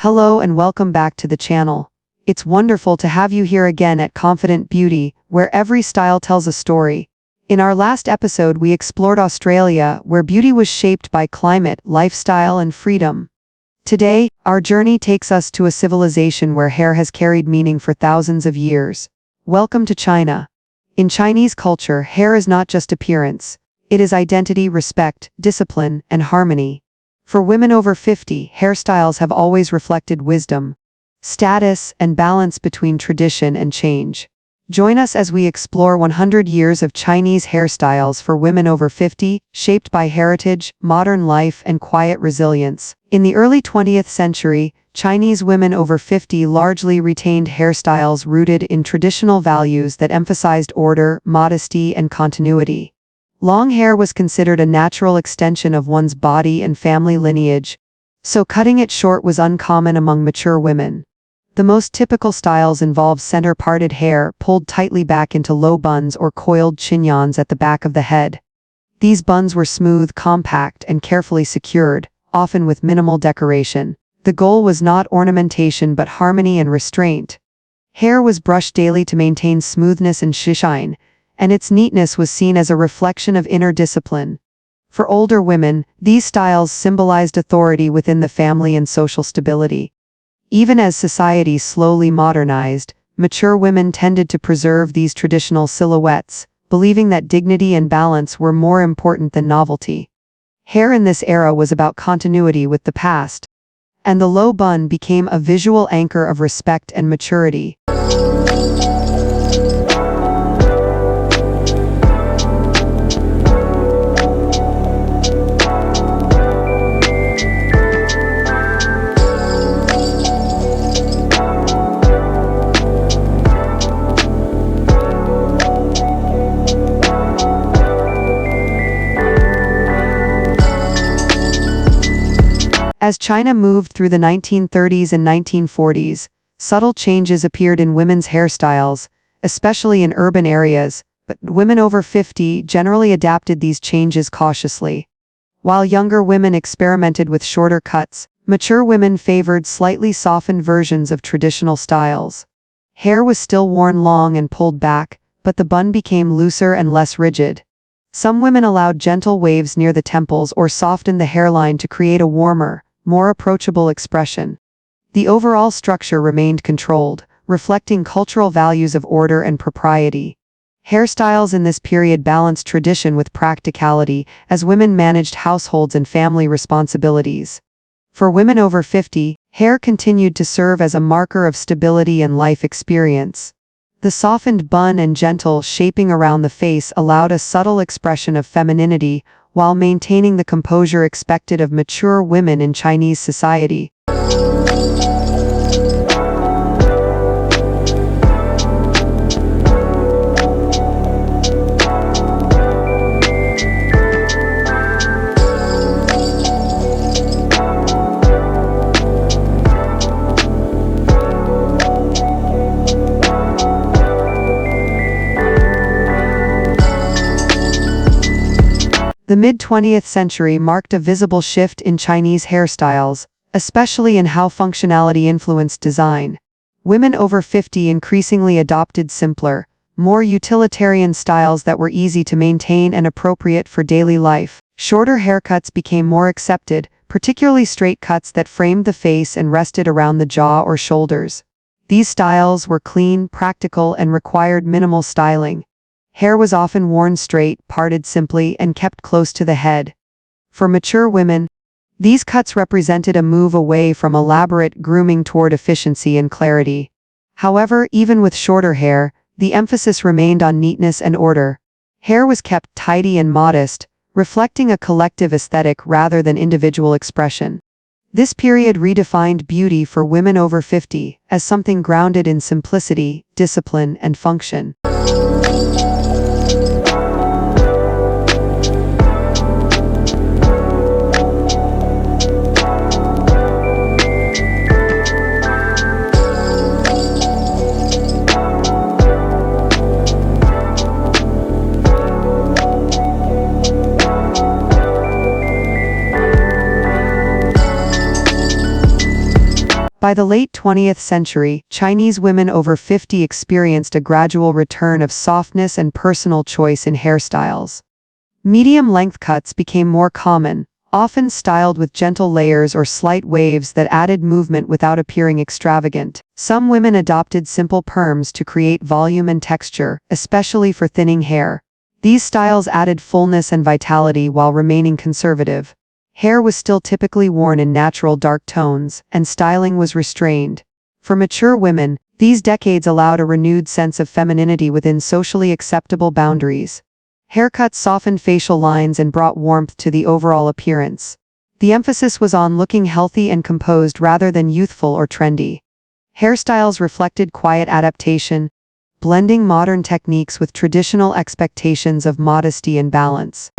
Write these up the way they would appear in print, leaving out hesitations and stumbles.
Hello and welcome back to the channel. It's wonderful to have you here again at Confident Beauty, where every style tells a story. In our last episode, we explored Australia, where beauty was shaped by climate, lifestyle, and freedom. Today, our journey takes us to a civilization where hair has carried meaning for thousands of years. Welcome to China. In Chinese culture, hair is not just appearance. It is identity, respect, discipline, and harmony. For women over 50, hairstyles have always reflected wisdom, status, and balance between tradition and change. Join us as we explore 100 years of Chinese hairstyles for women over 50, shaped by heritage, modern life, and quiet resilience. In the early 20th century, Chinese women over 50 largely retained hairstyles rooted in traditional values that emphasized order, modesty, and continuity. Long hair was considered a natural extension of one's body and family lineage, so cutting it short was uncommon among mature women. The most typical styles involved center-parted hair pulled tightly back into low buns or coiled chignons at the back of the head. These buns were smooth, compact, and carefully secured, often with minimal decoration. The goal was not ornamentation but harmony and restraint. Hair was brushed daily to maintain smoothness and shine, and its neatness was seen as a reflection of inner discipline. For older women, these styles symbolized authority within the family and social stability. Even as society slowly modernized, mature women tended to preserve these traditional silhouettes, believing that dignity and balance were more important than novelty. Hair in this era was about continuity with the past, and the low bun became a visual anchor of respect and maturity. As China moved through the 1930s and 1940s, subtle changes appeared in women's hairstyles, especially in urban areas, but women over 50 generally adapted these changes cautiously. While younger women experimented with shorter cuts, mature women favored slightly softened versions of traditional styles. Hair was still worn long and pulled back, but the bun became looser and less rigid. Some women allowed gentle waves near the temples or softened the hairline to create a warmer, more approachable expression. The overall structure remained controlled, reflecting cultural values of order and propriety. Hairstyles in this period balanced tradition with practicality as women managed households and family responsibilities. For women over 50, hair continued to serve as a marker of stability and life experience. The softened bun and gentle shaping around the face allowed a subtle expression of femininity, while maintaining the composure expected of mature women in Chinese society. The mid-20th century marked a visible shift in Chinese hairstyles, especially in how functionality influenced design. Women over 50 increasingly adopted simpler, more utilitarian styles that were easy to maintain and appropriate for daily life. Shorter haircuts became more accepted, particularly straight cuts that framed the face and rested around the jaw or shoulders. These styles were clean, practical, and required minimal styling. Hair was often worn straight, parted simply, and kept close to the head. For mature women, these cuts represented a move away from elaborate grooming toward efficiency and clarity. However, even with shorter hair, the emphasis remained on neatness and order. Hair was kept tidy and modest, reflecting a collective aesthetic rather than individual expression. This period redefined beauty for women over 50 as something grounded in simplicity, discipline, and function. By the late 20th century, Chinese women over 50 experienced a gradual return of softness and personal choice in hairstyles. Medium-length cuts became more common, often styled with gentle layers or slight waves that added movement without appearing extravagant. Some women adopted simple perms to create volume and texture, especially for thinning hair. These styles added fullness and vitality while remaining conservative. Hair was still typically worn in natural dark tones, and styling was restrained. For mature women, these decades allowed a renewed sense of femininity within socially acceptable boundaries. Haircuts softened facial lines and brought warmth to the overall appearance. The emphasis was on looking healthy and composed rather than youthful or trendy. Hairstyles reflected quiet adaptation, blending modern techniques with traditional expectations of modesty and balance.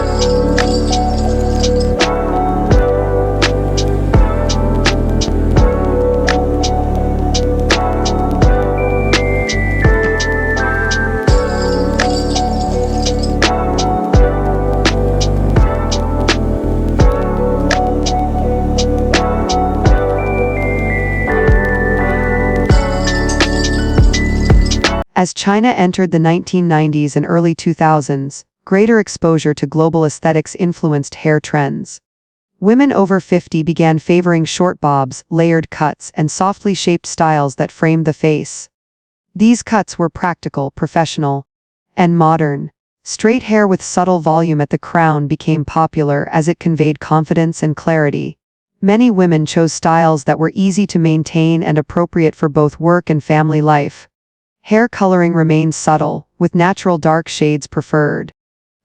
As China entered the 1990s and early 2000s, greater exposure to global aesthetics influenced hair trends. Women over 50 began favoring short bobs, layered cuts, and softly shaped styles that framed the face. These cuts were practical, professional, and modern. Straight hair with subtle volume at the crown became popular as it conveyed confidence and clarity. Many women chose styles that were easy to maintain and appropriate for both work and family life. Hair coloring remained subtle, with natural dark shades preferred.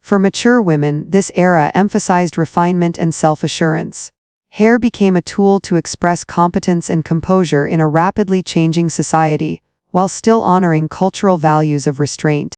For mature women, this era emphasized refinement and self-assurance. Hair became a tool to express competence and composure in a rapidly changing society, while still honoring cultural values of restraint.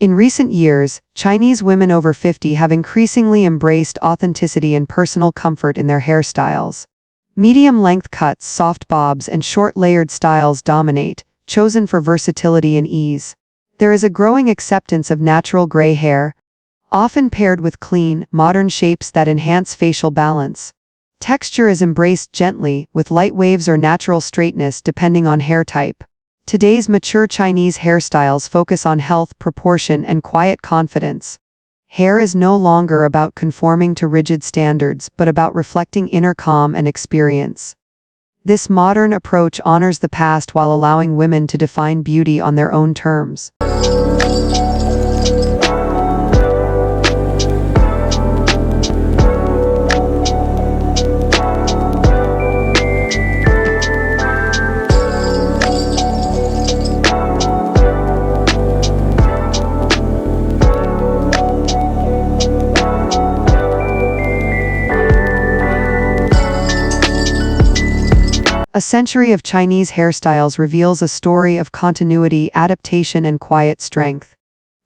In recent years, Chinese women over 50 have increasingly embraced authenticity and personal comfort in their hairstyles. Medium-length cuts, soft bobs, and short layered styles dominate, chosen for versatility and ease. There is a growing acceptance of natural gray hair, often paired with clean, modern shapes that enhance facial balance. Texture is embraced gently, with light waves or natural straightness depending on hair type. Today's mature Chinese hairstyles focus on health, proportion, and quiet confidence. Hair is no longer about conforming to rigid standards, but about reflecting inner calm and experience. This modern approach honors the past while allowing women to define beauty on their own terms. A century of Chinese hairstyles reveals a story of continuity, adaptation, and quiet strength.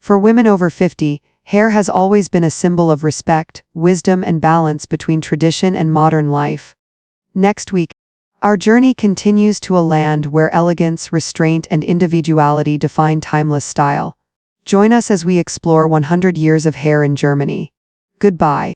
For women over 50, hair has always been a symbol of respect, wisdom, and balance between tradition and modern life. Next week, our journey continues to a land where elegance, restraint, and individuality define timeless style. Join us as we explore 100 years of hair in Germany. Goodbye.